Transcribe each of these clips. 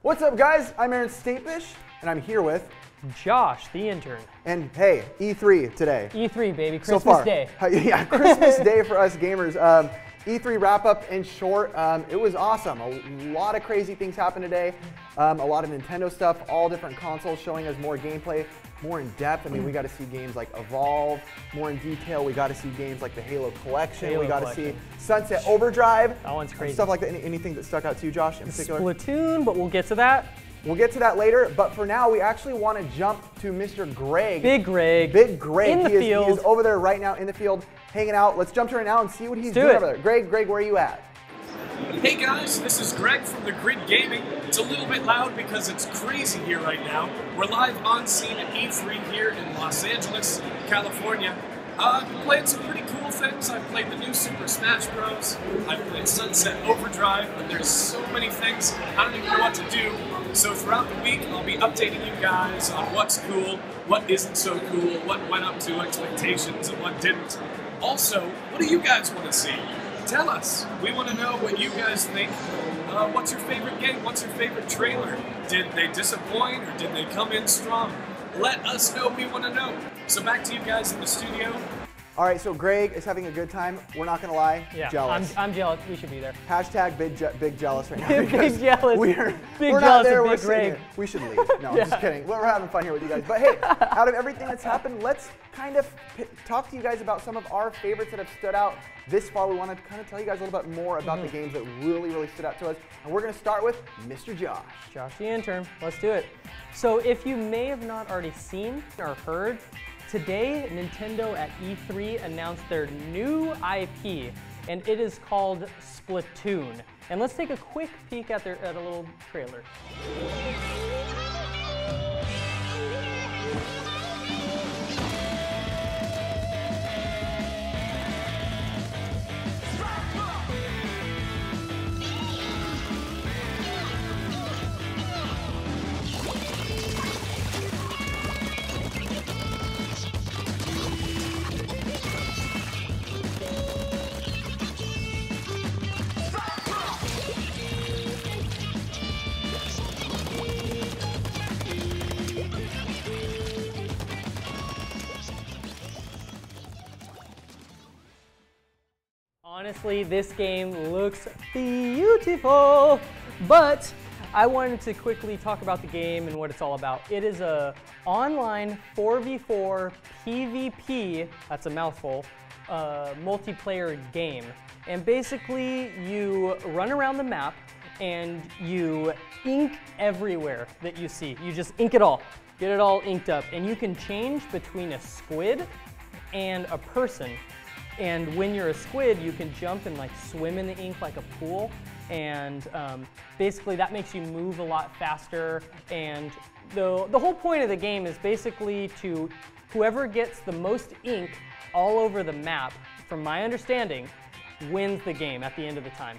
What's up, guys? I'm Aaron Stapish, and I'm here with Josh, the intern. And hey, E3 today. E3, baby, so Christmas far. Day. Yeah, Christmas Day for us gamers. E3 wrap up in short. It was awesome. A lot of crazy things happened today. A lot of Nintendo stuff, all different consoles showing us more gameplay, more in depth. I mean, we got to see games like Evolve more in detail. We got to see games like the Halo Collection. We got to see Sunset Overdrive. That one's crazy. Stuff like that. Anything that stuck out to you, Josh, in particular? Splatoon, but we'll get to that. We'll get to that later, but for now, we actually want to jump to Mr. Greg. Big Greg. Big Greg. In the field. He is over there right now in the field, hanging out. Let's jump to right now and see what he's doing over there. Greg, where are you at? Hey guys, this is Greg from the Grid Gaming. It's a little bit loud because it's crazy here right now. We're live on scene at E3 here in Los Angeles, California. I've been playing some pretty cool things. I've played the new Super Smash Bros. I've played Sunset Overdrive, but there's so many things I don't even know what to do. So throughout the week, I'll be updating you guys on what's cool, what isn't so cool, what went up to expectations, and what didn't. Also, what do you guys want to see? Tell us. We want to know what you guys think. What's your favorite game? What's your favorite trailer? Did they disappoint or did they come in strong? Let us know. We want to know. So back to you guys in the studio. All right, so Greg is having a good time. We're not going to lie, jealous. I'm jealous. We should be there. Hashtag big jealous right now. Big jealous. We're jealous not there. of We're Big Greg. We should leave. No, just kidding. We're having fun here with you guys. But hey, out of everything that's happened, let's kind of talk to you guys about some of our favorites that have stood out this far. We want to kind of tell you guys a little bit more about the games that really stood out to us. And we're going to start with Mr. Josh. Josh, the intern. Let's do it. So if you may have not already seen or heard, today, Nintendo at E3 announced their new IP, and it is called Splatoon. And let's take a quick peek at a little trailer. Honestly, this game looks beautiful, but I wanted to quickly talk about the game and what it's all about. It is a online 4v4 PvP, that's a mouthful, multiplayer game. And basically, you run around the map and you ink everywhere that you see. You just ink it all, get it all inked up. And you can change between a squid and a person. And when you're a squid, you can jump and like swim in the ink like a pool. And basically that makes you move a lot faster. And the whole point of the game is basically to whoever gets the most ink all over the map, from my understanding, wins the game at the end of the time.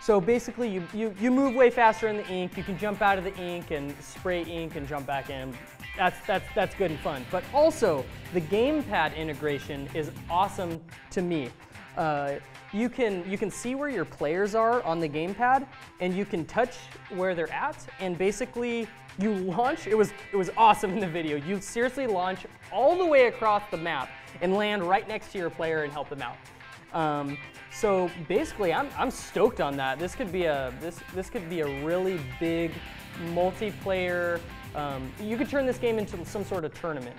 So basically you move way faster in the ink, you can jump out of the ink and spray ink and jump back in. That's good and fun. But also, the gamepad integration is awesome to me. You can see where your players are on the gamepad, and you can touch where they're at, and basically you launch. It was awesome in the video. You seriously launch all the way across the map and land right next to your player and help them out. So basically, I'm stoked on that. This could be a really big multiplayer. You could turn this game into some sort of tournament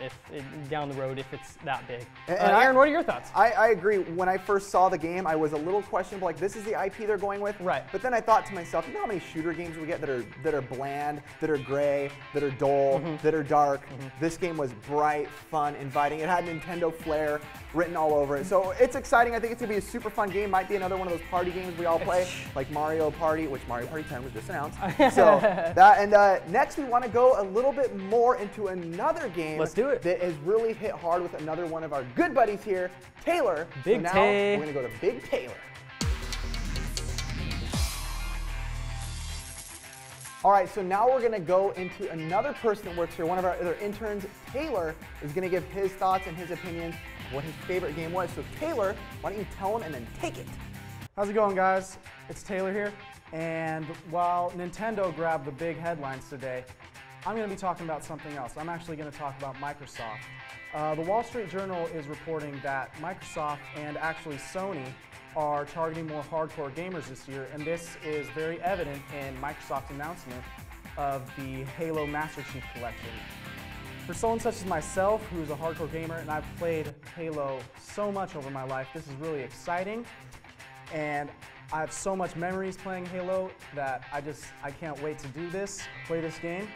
down the road if it's that big. Aaron, what are your thoughts? I agree. When I first saw the game, I was a little questionable, like, this is the IP they're going with? Right. But then I thought to myself, you know how many shooter games we get that are bland, that are gray, that are dull, that are dark? This game was bright, fun, inviting. It had Nintendo flair written all over it. So it's exciting. I think it's going to be a super fun game. Might be another one of those party games we all play, like Mario Party, which Mario Party 10 was just announced. So that, and next we want to go a little bit more into another game. Let's do it. That has really hit hard with another one of our good buddies here, Taylor. Big so now Tay. we're going to go to Big Taylor. All right, so now we're going to go into another person that works here, one of our other interns. Taylor is going to give his thoughts and his opinions of what his favorite game was. So Taylor, why don't you tell him and then take it? How's it going, guys? It's Taylor here. And while Nintendo grabbed the big headlines today, I'm going to be talking about something else. I'm actually going to talk about Microsoft. The Wall Street Journal is reporting that Microsoft and actually Sony are targeting more hardcore gamers this year, and this is very evident in Microsoft's announcement of the Halo Master Chief Collection. For someone such as myself, who's a hardcore gamer, and I've played Halo so much over my life, this is really exciting, and I have so much memories playing Halo that I can't wait to play this game.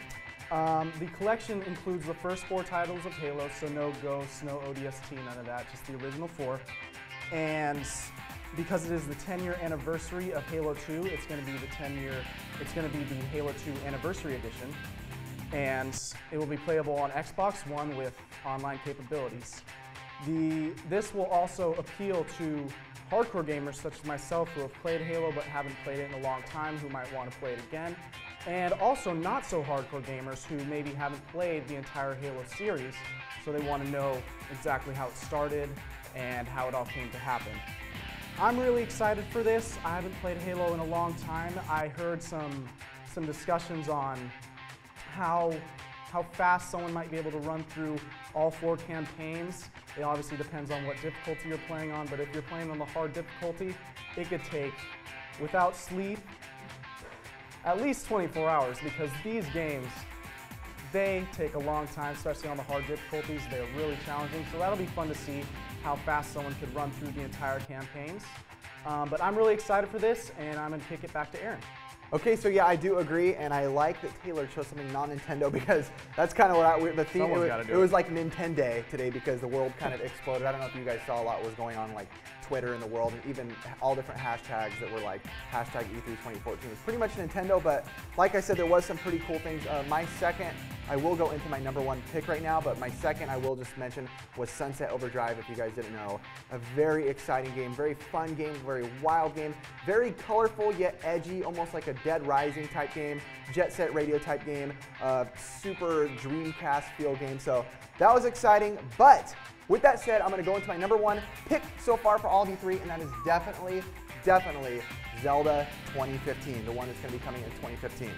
The collection includes the first 4 titles of Halo, so no Ghosts, no ODST, none of that, just the original 4. And because it is the 10-year anniversary of Halo 2, it's going to be the Halo 2 Anniversary Edition. And it will be playable on Xbox One with online capabilities. This will also appeal to hardcore gamers such as myself who have played Halo but haven't played it in a long time, who might want to play it again. And also not so hardcore gamers who maybe haven't played the entire Halo series, so they want to know exactly how it started and how it all came to happen. I'm really excited for this. I haven't played Halo in a long time. I heard some discussions on how fast someone might be able to run through all 4 campaigns. It obviously depends on what difficulty you're playing on, but if you're playing on the hard difficulty, it could take, without sleep, at least 24 hours, because these games, they take a long time, especially on the hard difficulties. They're really challenging, so that'll be fun to see how fast someone could run through the entire campaigns. But I'm really excited for this, and I'm going to kick it back to Aaron. Okay, so yeah, I do agree, and I like that Taylor chose something non-Nintendo because that's kind of what the theme. It was like Nintendo Day today because the world kind of exploded. I don't know if you guys saw a lot was going on, like Twitter in the world, and even all different hashtags that were like hashtag E3 2014. It was pretty much Nintendo, but like I said, there was some pretty cool things. My second, I will go into my #1 pick right now, but my second I will just mention was Sunset Overdrive, if you guys didn't know. A very exciting game, very fun game, very wild game, very colorful yet edgy, almost like a Dead Rising type game, Jet Set Radio type game, super Dreamcast feel game. So that was exciting, but with that said, I'm going to go into my #1 pick so far for all of you 3, and that is definitely Zelda 2015, the one that's going to be coming in 2015.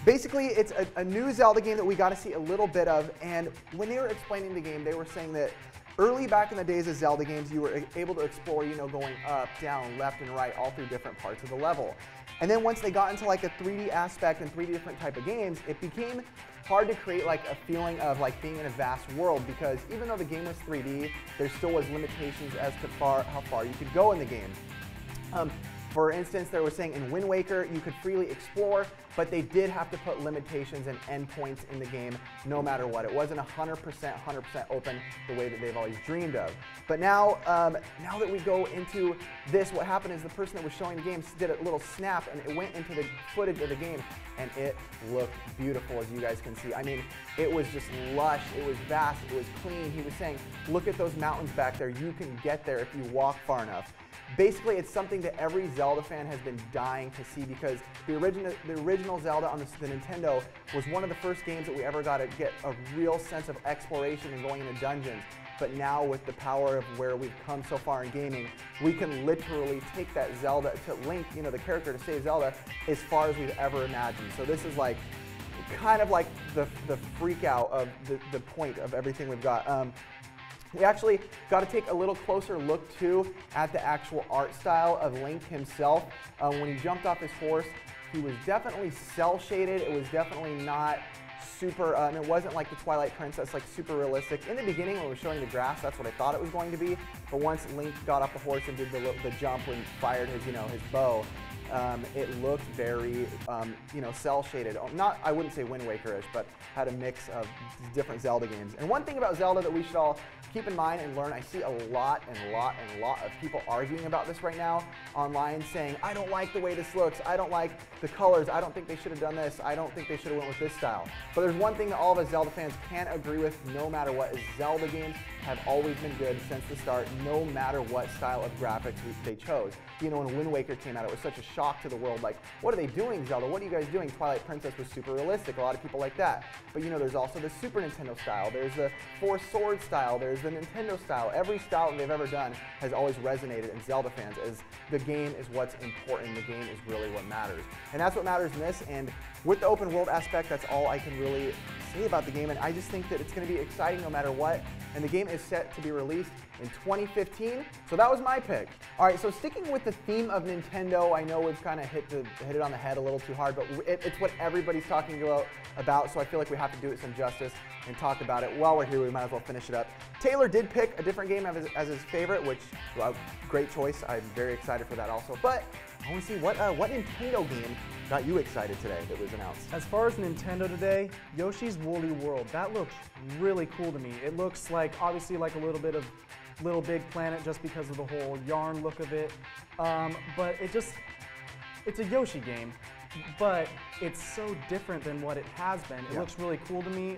Basically, it's a new Zelda game that we got to see a little bit of, and when they were explaining the game, they were saying that early back in the days of Zelda games, you were able to explore, going up, down, left, and right, all through different parts of the level. And then once they got into like a 3D aspect and 3 different type of games, it became hard to create like a feeling of like being in a vast world, because even though the game was 3D, there still was limitations as to how far you could go in the game. For instance, they were saying in Wind Waker, you could freely explore, but they did have to put limitations and endpoints in the game no matter what. It wasn't 100% open the way that they've always dreamed of. But now, now that we go into this, what happened is the person that was showing the game did a little snap, and it went into the footage of the game, and it looked beautiful, as you guys can see. I mean, it was just lush, it was vast, it was clean. He was saying, look at those mountains back there. You can get there if you walk far enough. Basically, it's something that every Zelda fan has been dying to see, because the original Zelda on the Nintendo was one of the first games that we ever got to get a real sense of exploration and going into dungeons. But now with the power of where we've come so far in gaming, we can literally take that Zelda to Link, the character, to save Zelda as far as we've ever imagined. So this is like kind of like the freak out of the point of everything we've got. We actually got to take a little closer look too at the actual art style of Link himself. When he jumped off his horse, he was definitely cel shaded. It was definitely not super, it wasn't like the Twilight Princess, like super realistic. In the beginning when we were showing the grass, that's what I thought it was going to be. But once Link got off the horse and did the jump and fired his, his bow, it looked very, cel shaded. Not, I wouldn't say Wind Waker-ish, but had a mix of different Zelda games. And one thing about Zelda that we should all keep in mind and learn, I see a lot of people arguing about this right now online, saying, I don't like the way this looks, I don't like the colors, I don't think they should have done this, I don't think they should have went with this style. But there's one thing that all of us Zelda fans can agree with no matter what, is Zelda games have always been good since the start, no matter what style of graphics they chose. You know, when Wind Waker came out, it was such a shock to the world, like, what are they doing, Zelda? What are you guys doing? Twilight Princess was super realistic, a lot of people like that. But you know, there's also the Super Nintendo style, there's the Four Swords style, there's the Nintendo style. Every style that they've ever done has always resonated in Zelda fans, as the game is what's important, the game is really what matters. And that's what matters in this, and with the open world aspect, that's all I can really say about the game, and I just think that it's going to be exciting no matter what, and the game is set to be released in 2015, so that was my pick. All right, so sticking with the theme of Nintendo, I know we've kind of hit it on the head a little too hard, but it's what everybody's talking about, so I feel like we have to do it some justice and talk about it. While we're here, we might as well finish it up. Taylor did pick a different game as his favorite, which, well, great choice. I'm very excited for that also, but I want to see what Nintendo game got you excited today that was announced. As far as Nintendo today, Yoshi's Woolly World, that looks really cool to me. It looks like, obviously, like a little bit of Little Big Planet just because of the whole yarn look of it, but it's a Yoshi game, but it's so different than what it has been. It looks really cool to me.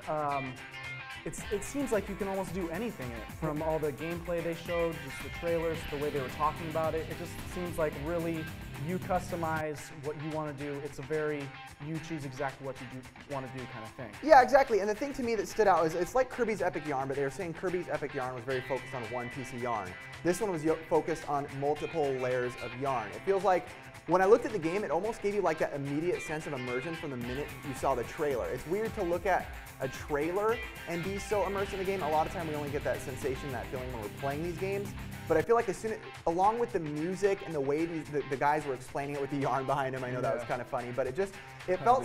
It seems like you can almost do anything in it, from all the gameplay they showed, just the trailers, the way they were talking about it. It just seems like really you customize what you want to do. It's a very you choose exactly what you want to do kind of thing. Yeah, exactly. And the thing to me that stood out is it's like Kirby's Epic Yarn, but they were saying Kirby's Epic Yarn was very focused on one piece of yarn. This one was focused on multiple layers of yarn. It feels like when I looked at the game, it almost gave you like that immediate sense of immersion from the minute you saw the trailer. It's weird to look at a trailer and be so immersed in the game. A lot of time we only get that sensation, that feeling when we're playing these games. But I feel like along with the music and the way the guys were explaining it with the yarn behind them, I know that was kind of funny, but it felt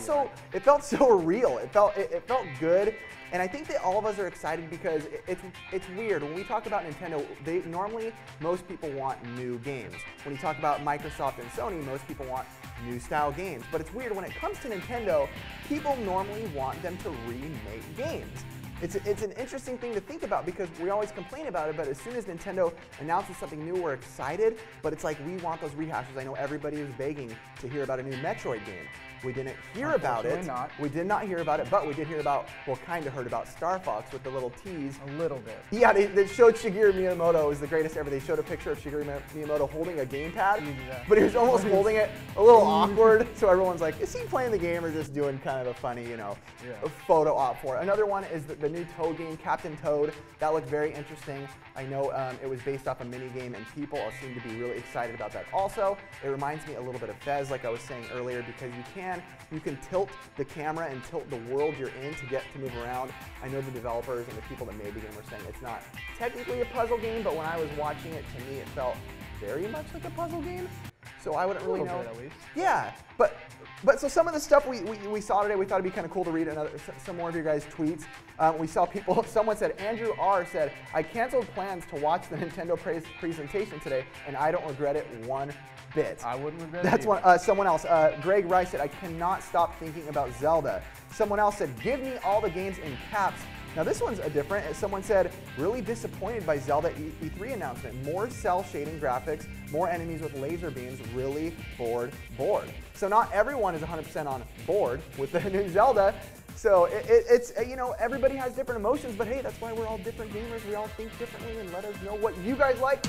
so real. It felt good. And I think that all of us are excited because it's weird. When we talk about Nintendo, normally most people want new games. When you talk about Microsoft and Sony, most people want new style games. But it's weird, when it comes to Nintendo, people normally want them to remake games. It's an interesting thing to think about because we always complain about it, but as soon as Nintendo announces something new, we're excited, but it's like we want those rehashes. I know everybody is begging to hear about a new Metroid game. We didn't hear about it. We did not hear about it, but we did hear about, well, kind of heard about Star Fox with the little tease. A little bit. Yeah, they showed Shigeru Miyamoto. It was the greatest ever. They showed a picture of Shigeru Miyamoto holding a gamepad, but he was almost holding it a little awkward, so everyone's like, is he playing the game or just doing kind of a funny, you know, photo op for it? Another one is the new Toad game, Captain Toad. That looked very interesting. I know it was based off a mini game, and people seem to be really excited about that. Also, it reminds me a little bit of Fez, like I was saying earlier, because you can tilt the camera and tilt the world you're in to get to move around. I know the developers and the people that made the game were saying it's not technically a puzzle game, but when I was watching it, to me it felt very much like a puzzle game. So I wouldn't really know. At least. Yeah, but so some of the stuff we saw today, we thought it'd be kind of cool to read some more of your guys' tweets. We saw people, someone said, Andrew R. said, I canceled plans to watch the Nintendo presentation today, and I don't regret it one bit. I wouldn't regret it. That's one. Someone else, Greg Rice said, I cannot stop thinking about Zelda. Someone else said, give me all the games in caps. Now this one's a different. Someone said, really disappointed by Zelda E3 announcement. More cell shading graphics, more enemies with laser beams, really bored. So not everyone is 100% on board with the new Zelda. So it's you know, everybody has different emotions, but hey, that's why we're all different gamers. We all think differently, and let us know what you guys like.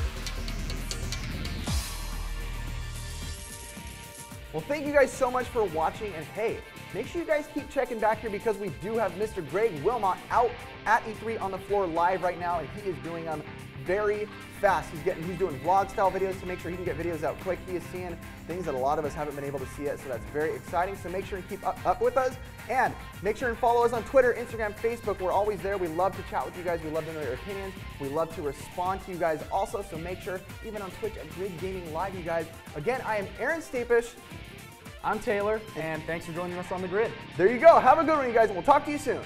Well, thank you guys so much for watching, and hey, make sure you guys keep checking back here because we do have Mr. Greg WILMOT out at E3 on the floor live right now, and he is doing them very fast. He's doing vlog style videos to make sure he can get videos out quick. He is seeing things that a lot of us haven't been able to see yet, so that's very exciting. So make sure and keep up with us, and make sure and follow us on Twitter, Instagram, Facebook. We're always there. We love to chat with you guys. We love to know your opinions. We love to respond to you guys also, so make sure, even on Twitch at Grid Gaming Live, you guys. Again, I am Aaron Stapish. I'm Taylor, and thanks for joining us on the grid. There you go. Have a good one, you guys, and we'll talk to you soon.